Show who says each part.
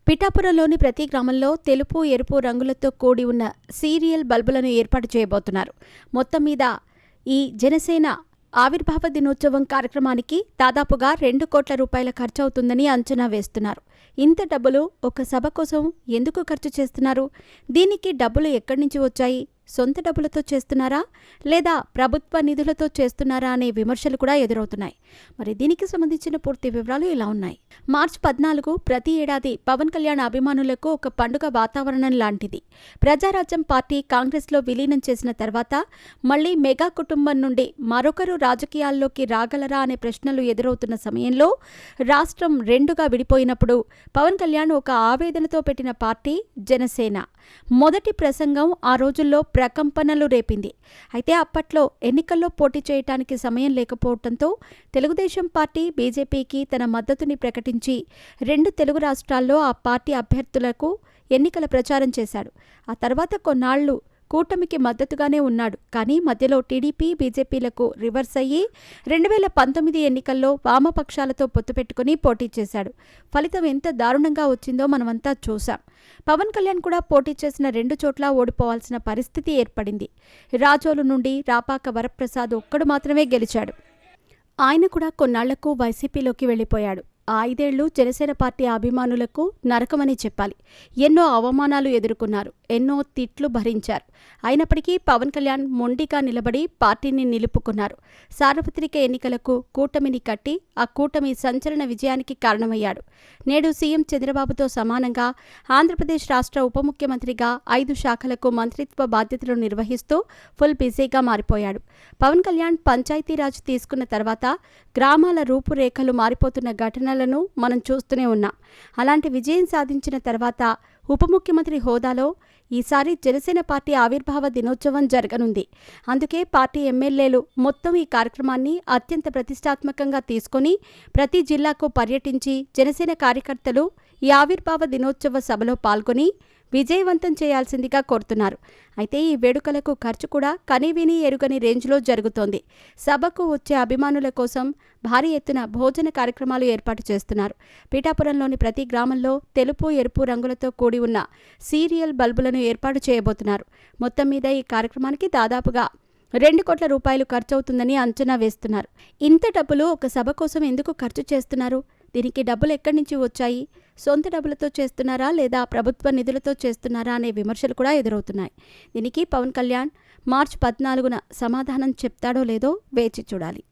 Speaker 1: పిఠాపురంలోని ప్రతి గ్రామంలో తెలుపు, ఎరుపు రంగులతో కూడి ఉన్న సీరియల్ బల్బులను ఏర్పాటు చేయబోతున్నారు. మొత్తం మీద ఈ జనసేన ఆవిర్భావ దినోత్సవం కార్యక్రమానికి దాదాపుగా 2 కోట్ల రూపాయల ఖర్చవుతుందని అంచనా వేస్తున్నారు. ఇంత డబ్బులు ఒక సభ కోసం ఎందుకు ఖర్చు చేస్తున్నారు? దీనికి డబ్బులు ఎక్కడి నుంచి వచ్చాయి? సొంత డబ్బులతో చేస్తున్నారా లేదా ప్రభుత్వ నిధులతో చేస్తున్నారా అనే విమర్శలు కూడా ఎదురవుతున్నాయి. మరి దీనికి సంబంధించిన పూర్తి వివరాలు ఇలా ఉన్నాయి. మార్చి 14 ప్రతి ఏడాది పవన్ కళ్యాణ్ అభిమానులకు ఒక పండుగ వాతావరణం లాంటిది. ప్రజారాజ్యం పార్టీ కాంగ్రెస్లో విలీనం చేసిన తర్వాత మళ్లీ మెగా కుటుంబం నుండి మరొకరు రాజకీయాల్లోకి రాగలరా అనే ప్రశ్నలు ఎదురవుతున్న సమయంలో రాష్ట్రం రెండుగా విడిపోయినప్పుడు పవన్ కళ్యాణ్ ఒక ఆవేదనతో పెట్టిన పార్టీ జనసేన. మొదటి ప్రసంగం ఆ రోజుల్లో ప్రకంపనలు రేపింది. అయితే అప్పట్లో ఎన్నికల్లో పోటీ చేయటానికి సమయం లేకపోవడంతో తెలుగుదేశం పార్టీ బీజేపీకి తన మద్దతుని ప్రకటించి 2 తెలుగు రాష్ట్రాల్లో ఆ పార్టీ అభ్యర్థులకు ఎన్నికల ప్రచారం చేశాడు. ఆ తర్వాత కొన్నాళ్లు కూటమికి మద్దతుగానే ఉన్నాడు. కానీ మధ్యలో టీడీపీ, బీజేపీలకు రివర్స్ అయ్యి 2019 ఎన్నికల్లో వామపక్షాలతో పొత్తు పెట్టుకుని పోటీ చేశాడు. ఫలితం ఎంత దారుణంగా వచ్చిందో మనమంతా చూశాం. పవన్ కళ్యాణ్ కూడా పోటీ చేసిన 2 చోట్ల ఓడిపోవాల్సిన పరిస్థితి ఏర్పడింది. రాజోలు నుండి రాపాక వరప్రసాద్ ఒక్కడు మాత్రమే గెలిచాడు. ఆయన కూడా కొన్నాళ్లకు వైసీపీలోకి వెళ్లిపోయాడు. 5 ఏళ్లు జనసేన పార్టీ అభిమానులకు నరకమని చెప్పాలి. ఎన్నో అవమానాలు ఎదుర్కొన్నారు, ఎన్నో తిట్లు భరించారు. అయినప్పటికీ పవన్ కళ్యాణ్ మొండిగా నిలబడి పార్టీని నిలుపుకున్నారు. సార్వత్రిక ఎన్నికలకు కూటమిని కట్టి ఆ కూటమి సంచలన విజయానికి కారణమయ్యాడు. నేడు సీఎం చంద్రబాబుతో సమానంగా ఆంధ్రప్రదేశ్ రాష్ట్ర ఉప ముఖ్యమంత్రిగా 5 శాఖలకు మంత్రిత్వ బాధ్యతలు నిర్వహిస్తూ ఫుల్ బిజీగా మారిపోయాడు. పవన్ కళ్యాణ్ పంచాయతీరాజ్ తీసుకున్న తర్వాత గ్రామాల రూపురేఖలు మారిపోతున్న ఘటనలను మనం చూస్తూనే ఉన్నాం. అలాంటి విజయం సాధించిన తర్వాత ఉప ముఖ్యమంత్రి హోదాలో ఈసారి జనసేన పార్టీ ఆవిర్భావ దినోత్సవం జరగనుంది. అందుకే పార్టీ ఎమ్మెల్యేలు మొత్తం ఈ కార్యక్రమాన్ని అత్యంత ప్రతిష్టాత్మకంగా తీసుకుని ప్రతి జిల్లాకు పర్యటించి జనసేన కార్యకర్తలు ఈ ఆవిర్భావ దినోత్సవ సభలో పాల్గొని విజయవంతం చేయాల్సిందిగా కోరుతున్నారు. అయితే ఈ వేడుకలకు ఖర్చు కూడా కనీవిని ఎరుగని రేంజ్లో జరుగుతోంది. సభకు వచ్చే అభిమానుల కోసం భారీ ఎత్తున భోజన కార్యక్రమాలు ఏర్పాటు చేస్తున్నారు. పిఠాపురంలోని ప్రతి గ్రామంలో తెలుపు, ఎరుపు రంగులతో కూడి ఉన్న సీరియల్ బల్బులను ఏర్పాటు చేయబోతున్నారు. మొత్తం మీద ఈ కార్యక్రమానికి దాదాపుగా 2 కోట్ల రూపాయలు ఖర్చవుతుందని అంచనా వేస్తున్నారు. ఇంత డబ్బులు ఒక సభ కోసం ఎందుకు ఖర్చు చేస్తున్నారు? దీనికి డబ్బులు ఎక్కడి నుంచి వచ్చాయి? సొంత డబ్బులతో చేస్తున్నారా లేదా ప్రభుత్వ నిధులతో చేస్తున్నారా అనే విమర్శలు కూడా ఎదురవుతున్నాయి. దీనికి పవన్ కళ్యాణ్ మార్చి 14న సమాధానం చెప్తాడో లేదో వేచి చూడాలి.